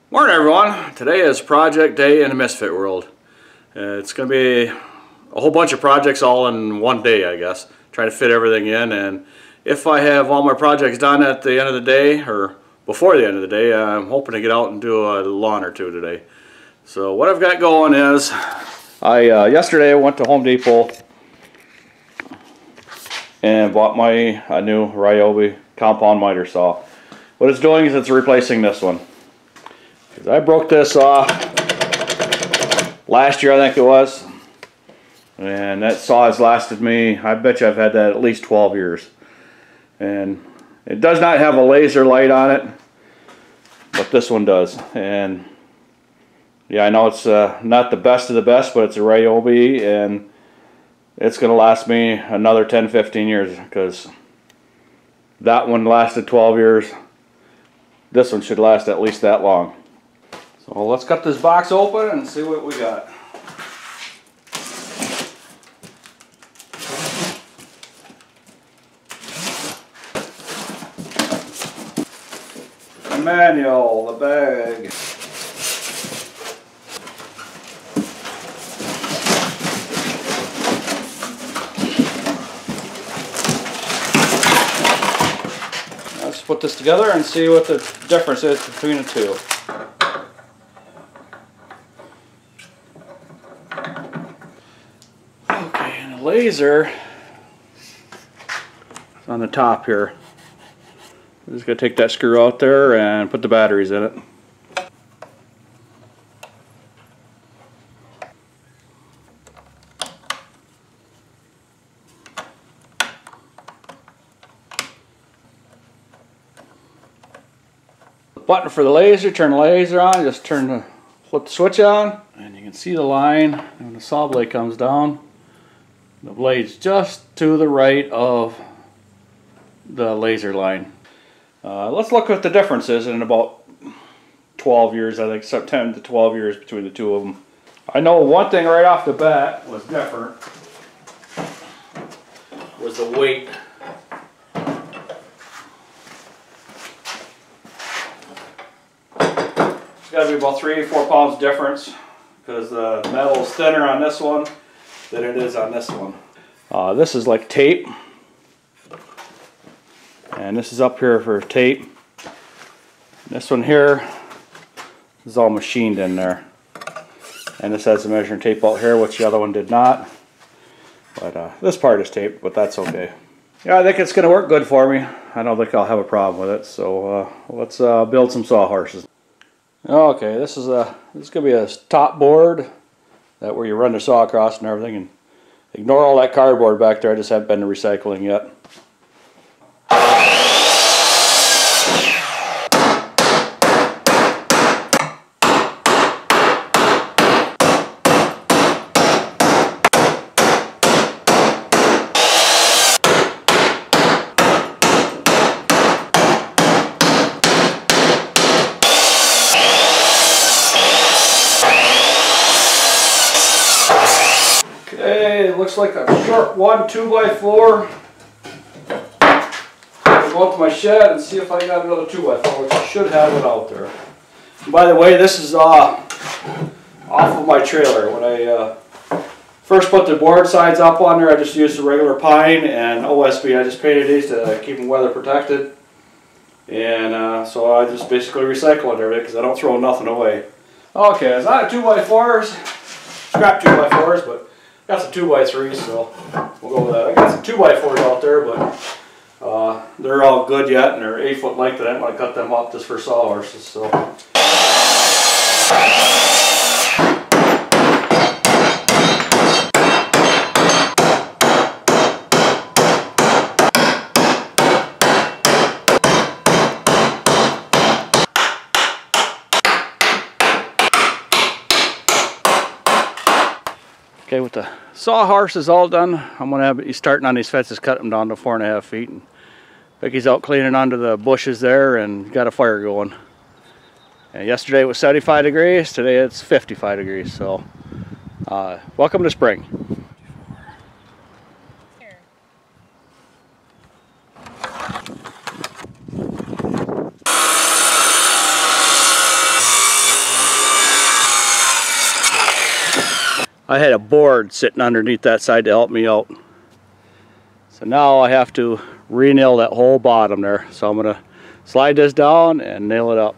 Morning everyone. Today is project day in the Misfit world. It's going to be a whole bunch of projects all in one day, I guess. Trying to fit everything in, and if I have all my projects done at the end of the day or before the end of the day, I'm hoping to get out and do a lawn or two today. So what I've got going is yesterday I went to Home Depot and bought my new Ryobi compound miter saw. What it's doing is it's replacing this one. I broke this off last year, I think it was, and that saw has lasted me, I bet you I've had that at least 12 years. And it does not have a laser light on it, but this one does. And yeah, I know it's not the best of the best, but it's a Ryobi, and it's going to last me another 10-15 years, because that one lasted 12 years. This one should last at least that long. So let's cut this box open and see what we got. The manual, the bag. Let's put this together and see what the difference is between the two. Laser on the top here. I'm just going to take that screw out there and put the batteries in it. The button for the laser, turn the laser on, just flip the switch on, and you can see the line when the saw blade comes down. The blade's just to the right of the laser line. Let's look at the differences in about 12 years, I think, some 10 to 12 years between the two of them. I know one thing right off the bat was different, was the weight. It's got to be about 3 or 4 pounds difference, because the metal is thinner on this one than it is on this one. This is like tape, and this is up here for tape. This one here is all machined in there, and this has the measuring tape out here, which the other one did not. But this part is taped, but that's okay. Yeah, I think it's going to work good for me. I don't think I'll have a problem with it. So let's build some sawhorses. Okay, this is going to be a top board that where you run the saw across and everything, and ignore all that cardboard back there. I just haven't been to recycling yet. Looks like a short one 2x4. I'll go up to my shed and see if I got another 2x4, which I should have it out there. And by the way, this is off of my trailer. When I first put the board sides up on there, I just used the regular pine and OSB. I just painted these to keep them weather protected. And so I just basically recycle it every day because I don't throw nothing away. Okay, it's not a 2x4s, scrap 2x4s, but got some 2x3s, so we'll go with that. I got some 2x4s out there, but they're all good yet, and they're 8 foot length, and I didn't want to cut them up just for sawhorses. So. Okay, with the sawhorses all done, I'm going to have you starting on these fences, cut them down to 4.5 feet. And Vicky's out cleaning under the bushes there and got a fire going. And yesterday it was 75 degrees, today it's 55 degrees, so welcome to spring. I had a board sitting underneath that side to help me out. So now I have to re-nail that whole bottom there. So I'm going to slide this down and nail it up.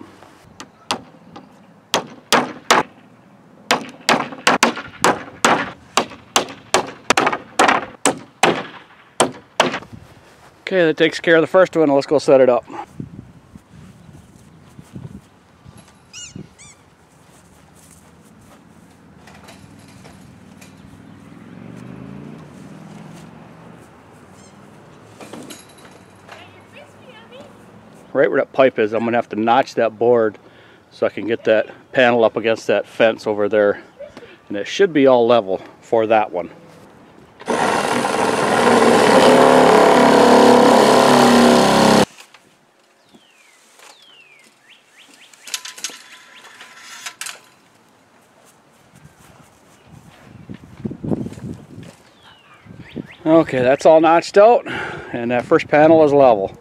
Okay, that takes care of the first one. Let's go set it up. Right where that pipe is, I'm going to have to notch that board so I can get that panel up against that fence over there. And it should be all level for that one. Okay, that's all notched out, and that first panel is level.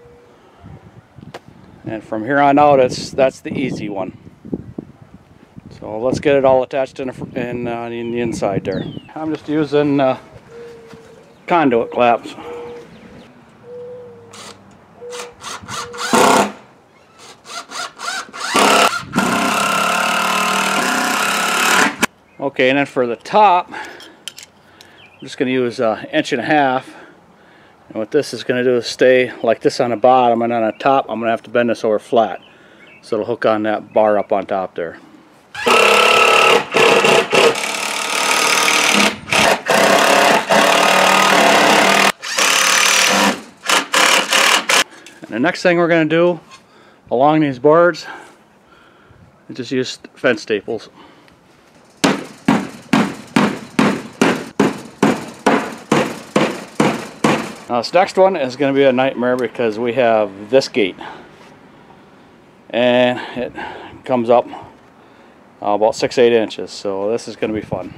And from here on out, that's the easy one. So let's get it all attached in the inside there. I'm just using conduit claps. Okay, and then for the top, I'm just going to use 1.5 inches. And what this is going to do is stay like this on the bottom, and on the top I'm going to have to bend this over flat. So it'll hook on that bar up on top there. And the next thing we're going to do along these boards is just use fence staples. Now this next one is going to be a nightmare because we have this gate, and it comes up about 6-8 inches, so this is going to be fun.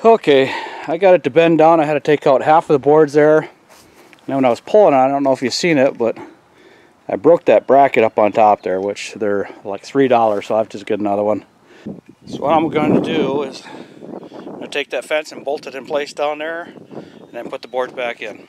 Okay, I got it to bend down. I had to take out half of the boards there. And when I was pulling on it, I don't know if you've seen it, but I broke that bracket up on top there, which they're like $3, so I have to just get another one. So what I'm going to do is I'm going to take that fence and bolt it in place down there, and then put the boards back in.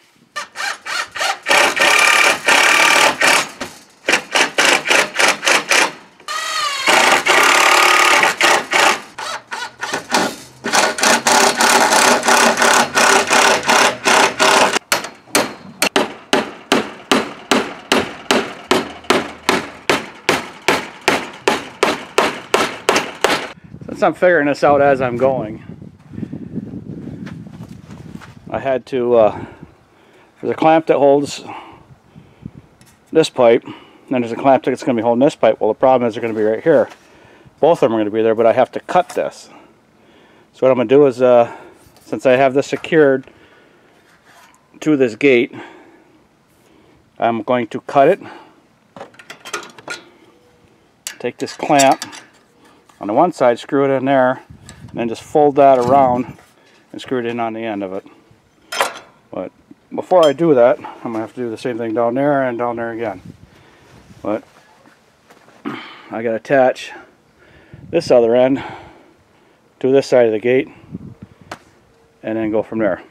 I'm figuring this out as I'm going. I had to, there's a clamp that holds this pipe, and then there's a clamp that's going to be holding this pipe. Well, the problem is they're going to be right here. Both of them are going to be there, but I have to cut this. So what I'm going to do is, since I have this secured to this gate, I'm going to cut it, take this clamp on the one side, screw it in there, and then just fold that around and screw it in on the end of it. But before I do that, I'm going to have to do the same thing down there and down there again. But I got to attach this other end to this side of the gate and then go from there.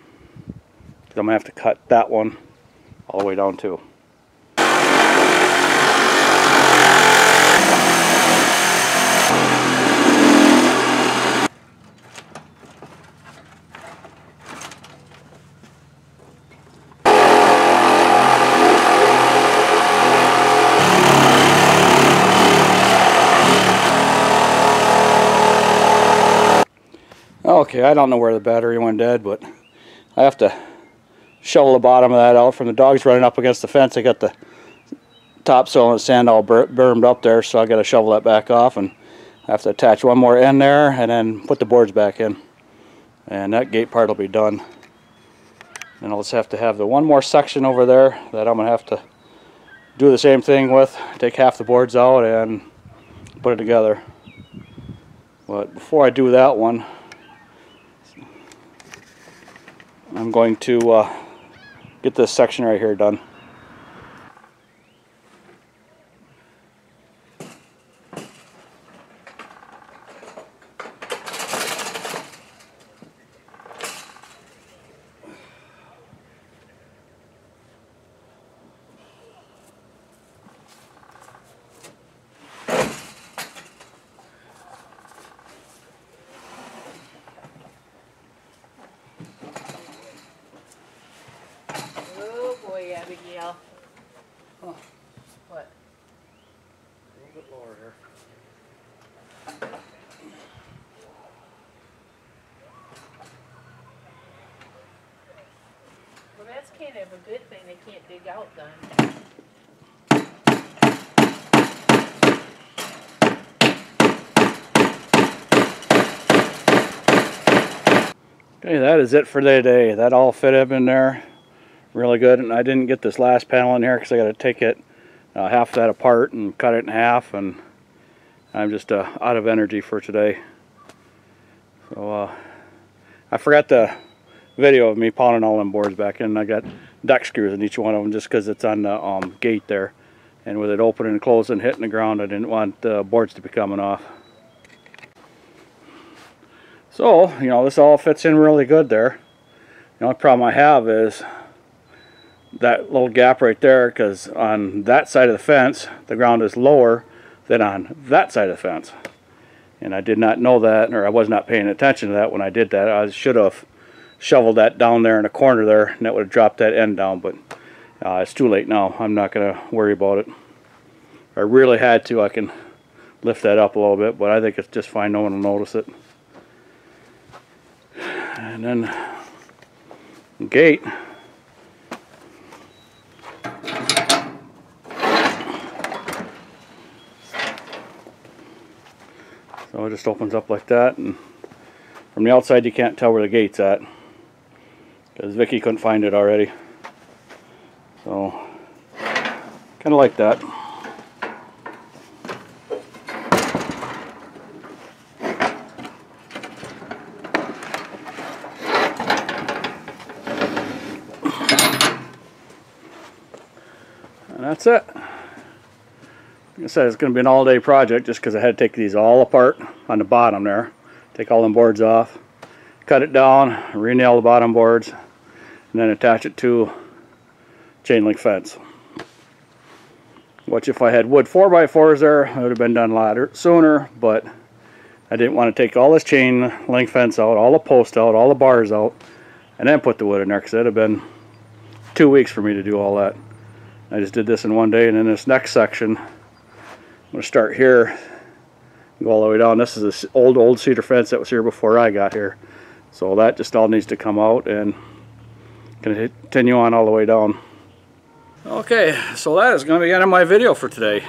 Because I'm going to have to cut that one all the way down too. Okay, I don't know where the battery went dead, but I have to shovel the bottom of that out from the dogs running up against the fence. I got the topsoil and sand all bermed up there, so I got to shovel that back off, and I have to attach one more end there and then put the boards back in, and that gate part will be done. And I'll just have to have the one more section over there that I'm going to have to do the same thing with. Take half the boards out and put it together. But before I do that one, I'm going to get this section right here done. Abigail. Huh. What? A little bit lower here. Well, that's kind of a good thing they can't dig out then. Okay, that is it for today. That all fit up in there really good, and I didn't get this last panel in here because I got to take it half that apart and cut it in half, and I'm just out of energy for today. So I forgot the video of me pounding all them boards back in. I got deck screws in each one of them just because it's on the gate there, and with it opening and closing and hitting the ground, I didn't want the boards to be coming off. So, you know, this all fits in really good there. The only problem I have is that little gap right there, because on that side of the fence the ground is lower than on that side of the fence, and I did not know that, or I was not paying attention to that when I did that. I should have shoveled that down there in the corner there, and that would have dropped that end down, but it's too late now. I'm not going to worry about it. If I really had to, I can lift that up a little bit, but I think it's just fine. No one will notice it. And then the gate, so it just opens up like that, and from the outside you can't tell where the gate's at because Vicky couldn't find it already. So kind of like that. And that's it. Like I said, it's going to be an all-day project just because I had to take these all apart on the bottom there. Take all them boards off, cut it down, re-nail the bottom boards, and then attach it to chain link fence. Which, if I had wood 4x4s there, it would have been done a lot sooner, but I didn't want to take all this chain link fence out, all the posts out, all the bars out, and then put the wood in there, because it would have been 2 weeks for me to do all that. I just did this in one day, and then this next section, I'm going to start here and go all the way down. This is this old cedar fence that was here before I got here. So that just all needs to come out and continue on all the way down. Okay, so that is going to be the end of my video for today.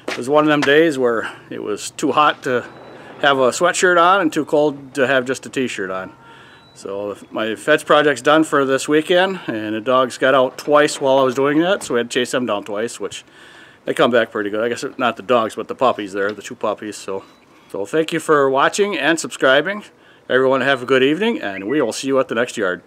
It was one of them days where it was too hot to have a sweatshirt on and too cold to have just a t-shirt on. So my fence project's done for this weekend, and the dogs got out twice while I was doing that, so we had to chase them down twice, which they come back pretty good. I guess not the dogs, but the puppies there, the 2 puppies. So thank you for watching and subscribing. Everyone have a good evening, and we will see you at the next yard.